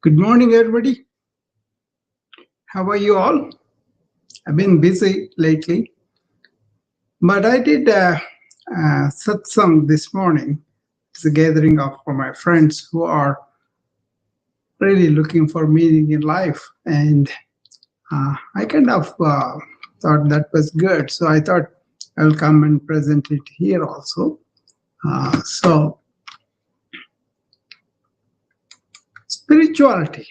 Good morning, everybody. How are you all? I've been busy lately, but I did a satsang this morning. It's a gathering of for my friends who are really looking for meaning in life, and I kind of thought that was good. So I thought I'll come and present it here also. So spirituality,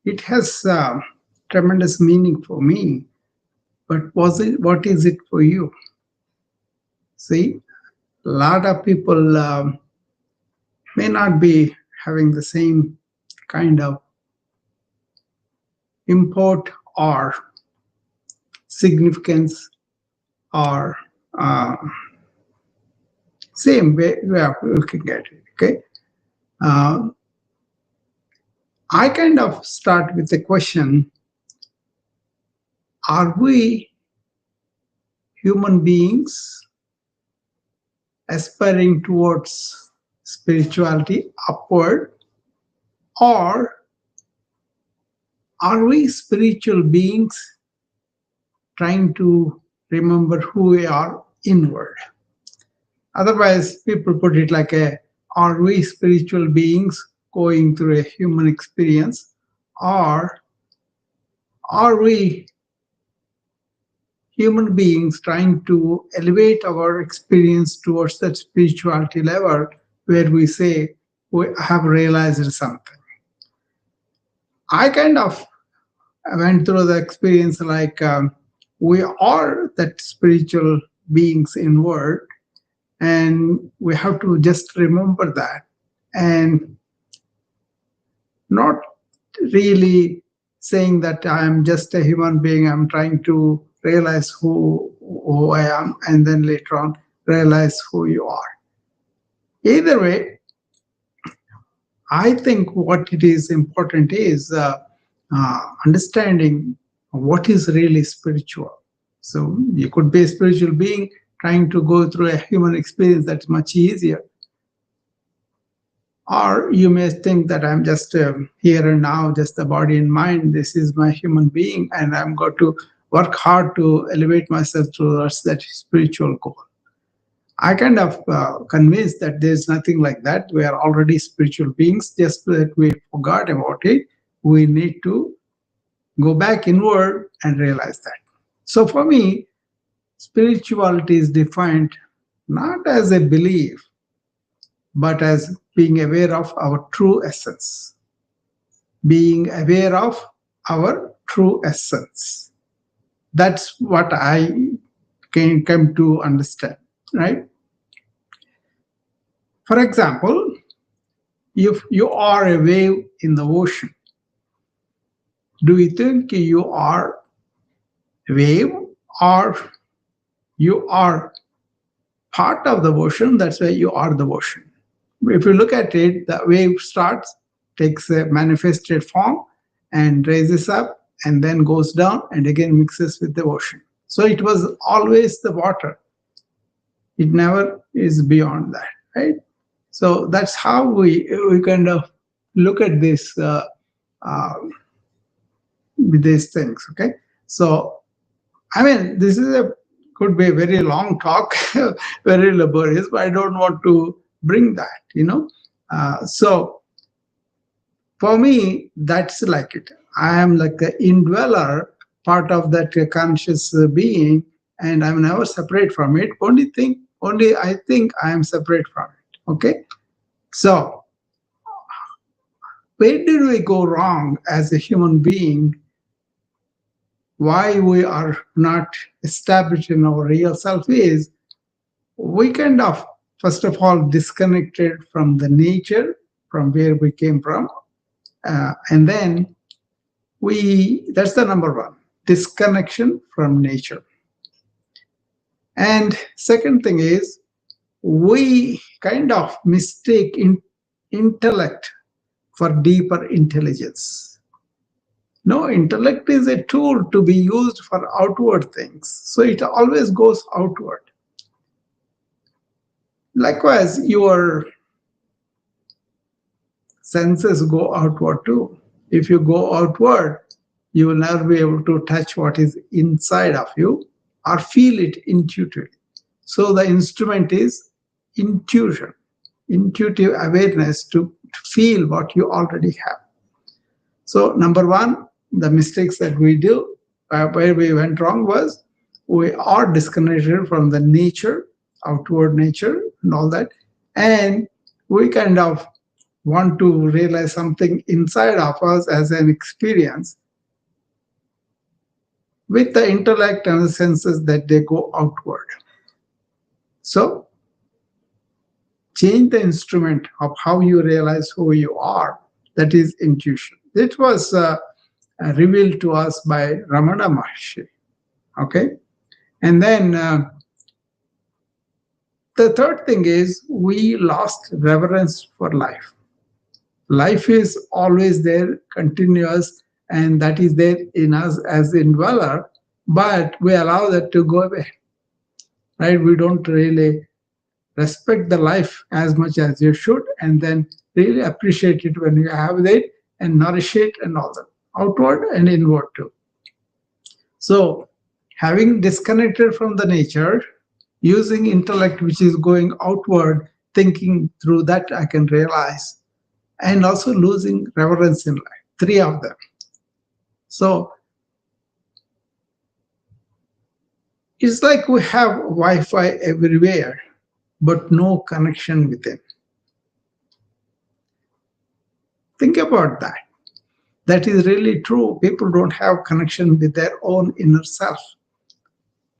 it has tremendous meaning for me. But what is it for you? See, a lot of people may not be having the same kind of import or significance or uh, same way of looking at it. Okay, uh, I kind of start with the question: are we human beings aspiring towards spirituality upward, or are we spiritual beings trying to remember who we are inward? Otherwise, people put it like are we spiritual beings going through a human experience, or are we human beings trying to elevate our experience towards that spirituality level where we say we have realized something? I kind of went through the experience like we are that spiritual beings inward, and we have to just remember that and not really saying that I'm just a human being, I'm trying to realize who I am, and then later on realize who you are. Either way, I think what it is important is understanding what is really spiritual. So you could be a spiritual being trying to go through a human experience that's much easier. Or you may think that I'm just here and now, just the body and mind. This is my human being, and I'm going to work hard to elevate myself towards that spiritual goal. I kind of convinced that there's nothing like that. We are already spiritual beings, just that we forgot about it. We need to go back inward and realize that. So for me, spirituality is defined not as a belief, but as being aware of our true essence. Being aware of our true essence. That's what I can come to understand, right? For example, if you are a wave in the ocean, do you think you are a wave, or you are part of the ocean? That's why you are the ocean. If you look at it, the wave starts, takes a manifested form, and raises up, and then goes down, and again mixes with the ocean. So it was always the water. It never is beyond that, right? So that's how we kind of look at this uh, with these things. Okay, so I mean, this is a could be a very long talk, very laborious, but I don't want to bring that. So for me, that's like it. I am like an indweller, part of that conscious being, and I'm never separate from it. Only I think I am separate from it. Okay, so where did we go wrong as a human being? Why we are not established in our real self is we kind of, first of all, disconnected from the nature, from where we came from, and then that's the number one, disconnection from nature. And second thing is we kind of mistake intellect for deeper intelligence. No, intellect is a tool to be used for outward things, so it always goes outward. Likewise, your senses go outward too. If you go outward, you will never be able to touch what is inside of you or feel it intuitively. So the instrument is intuition, intuitive awareness to feel what you already have. So number one, the mistakes that we do, where we went wrong was we are disconnected from the nature, outward nature and all that. And we kind of want to realize something inside of us as an experience with the intellect and the senses that they go outward. So change the instrument of how you realize who you are. That is intuition. It was revealed to us by Ramana Maharshi. Okay. And then the third thing is we lost reverence for life. Life is always there, continuous, and that is there in us as indweller, but we allow that to go away. Right? We don't really respect the life as much as you should, and then really appreciate it when you have it and nourish it and all that, outward and inward too. So having disconnected from the nature, using intellect which is going outward, thinking through that I can realize, and also losing reverence in life, three of them. So it's like we have Wi-Fi everywhere, but no connection within. Think about that. That is really true. People don't have connection with their own inner self.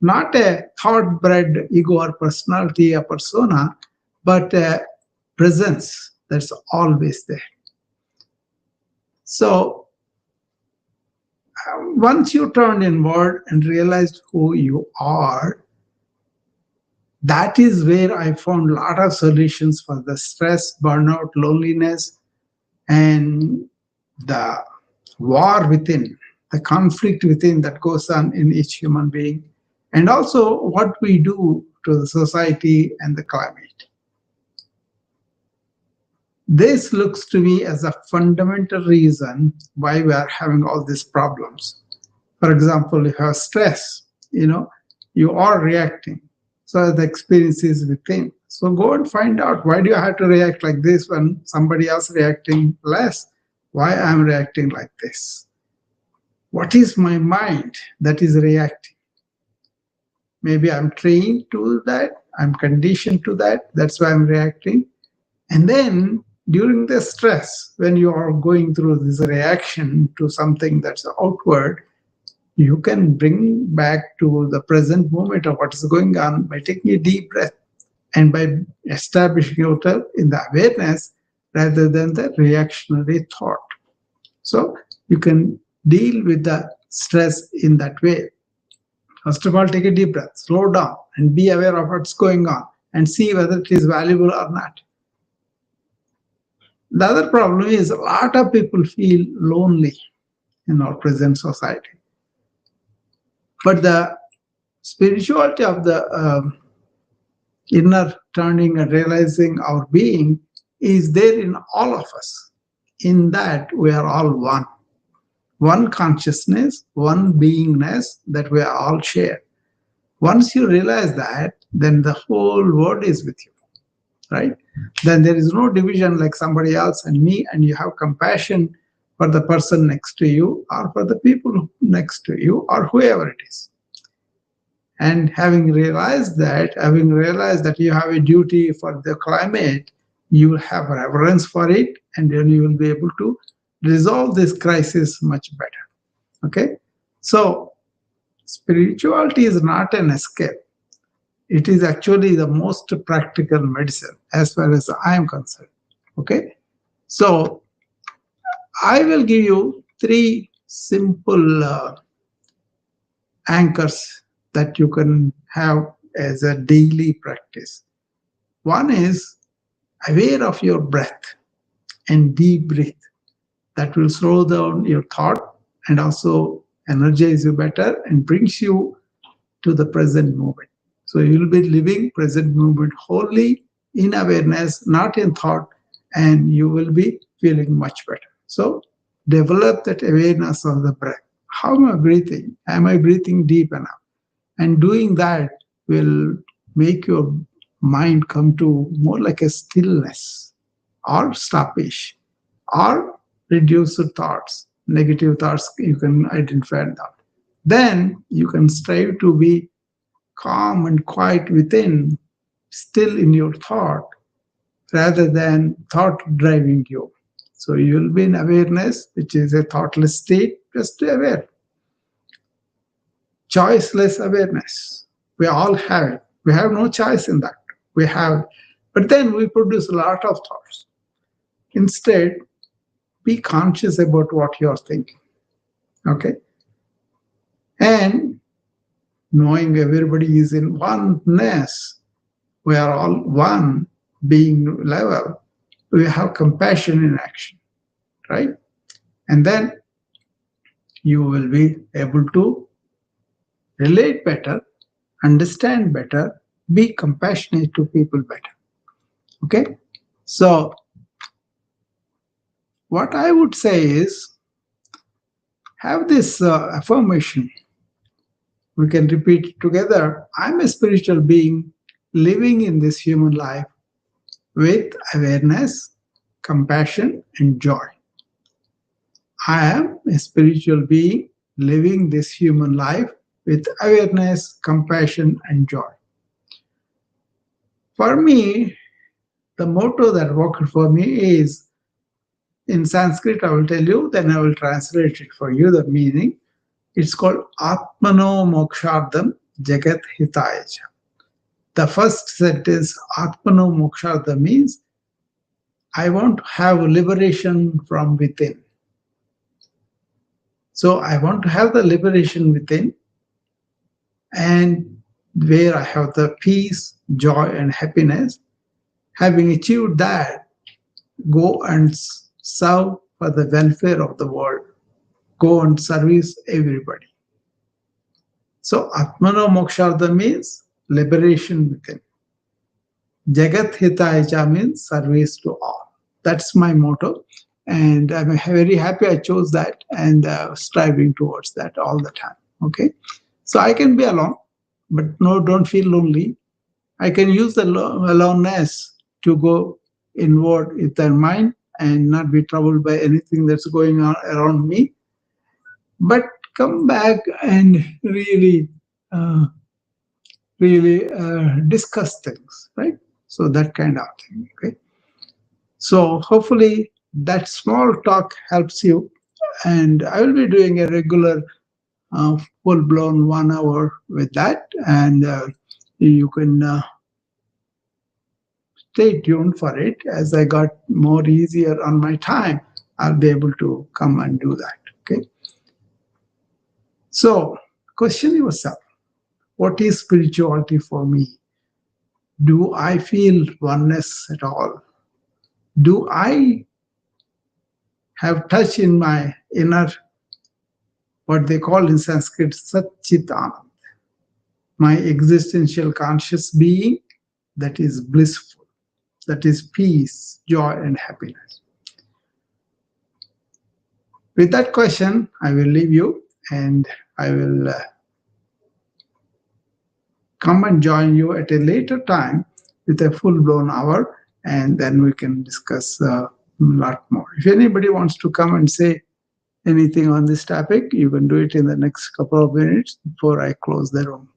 Not a thought-bred ego or personality or persona, but a presence that's always there. So once you turn inward and realized who you are, that is where I found a lot of solutions for the stress, burnout, loneliness, and the war within, the conflict within that goes on in each human being, and also what we do to the society and the climate. This looks to me as a fundamental reason why we are having all these problems. For example, if you have stress, you are reacting. So the experience is within. So go and find out, why do you have to react like this when somebody else reacting less? Why I'm reacting like this? What is my mind that is reacting? Maybe I'm trained to that, I'm conditioned to that, that's why I'm reacting. And then during the stress, when you are going through this reaction to something that's outward, you can bring back to the present moment of what is going on by taking a deep breath and by establishing yourself in the awareness rather than the reactionary thought. So you can deal with the stress in that way. First of all, take a deep breath, slow down, and be aware of what's going on and see whether it is valuable or not. The other problem is a lot of people feel lonely in our present society. But the spirituality of the inner turning and realizing our being is there in all of us. In that, we are all one. One consciousness, one beingness that we are all share. Once you realize that, then the whole world is with you, right? Then there is no division like somebody else and me, and you have compassion for the person next to you or for the people next to you or whoever it is. And having realized that you have a duty for the climate, you will have reverence for it, and then you will be able to resolve this crisis much better. Okay? So, spirituality is not an escape. It is actually the most practical medicine as far as I am concerned. Okay? So, I will give you three simple anchors that you can have as a daily practice. One is aware of your breath and deep breath. That will slow down your thought and also energize you better and brings you to the present moment. So you will be living present moment wholly in awareness, not in thought, and you will be feeling much better. So develop that awareness of the breath. How am I breathing? Am I breathing deep enough? And doing that will make your mind come to more like a stillness or stoppage or reduce the thoughts, negative thoughts. You can identify that. Then you can strive to be calm and quiet within, still in your thought, rather than thought driving you. So you will be in awareness, which is a thoughtless state, just aware. Choiceless awareness. We all have it. We have no choice in that. We have, but then we produce a lot of thoughts. Instead, be conscious about what you're thinking. Okay. And knowing everybody is in oneness, we are all one being level. We have compassion in action, right? And then you will be able to relate better, understand better, be compassionate to people better. Okay? So, what I would say is have this affirmation. We can repeat it together. I'm a spiritual being living in this human life with awareness, compassion, and joy. I am a spiritual being living this human life with awareness, compassion, and joy. For me, the motto that worked for me is in Sanskrit, I will tell you, then I will translate it for you, the meaning. It's called Atmano Mokshardham Jagat Hitaya. The first sentence, Atmano Mokshardham, means I want to have liberation from within. So I want to have the liberation within, and where I have the peace, joy, and happiness. Having achieved that, go and serve for the welfare of the world. Go and service everybody. So Atmano Mokshartha means liberation within. Jagat Hitaya means service to all. That's my motto. And I'm very happy I chose that and striving towards that all the time. Okay. So I can be alone, but no, don't feel lonely. I can use the aloneness to go inward with their mind and not be troubled by anything that's going on around me, but come back and uh, really discuss things, right? So that kind of thing. Okay. So hopefully that small talk helps you, and I will be doing a regular full-blown 1 hour with that, and you can stay tuned for it. As I got more easier on my time, I'll be able to come and do that. Okay. So question yourself, what is spirituality for me? Do I feel oneness at all? Do I have touch in my inner, what they call in Sanskrit, Satchitanand, my existential conscious being that is blissful, that is peace, joy, and happiness? With that question, I will leave you, and I will come and join you at a later time with a full-blown hour, and then we can discuss a lot more. If anybody wants to come and say anything on this topic, you can do it in the next couple of minutes before I close the room.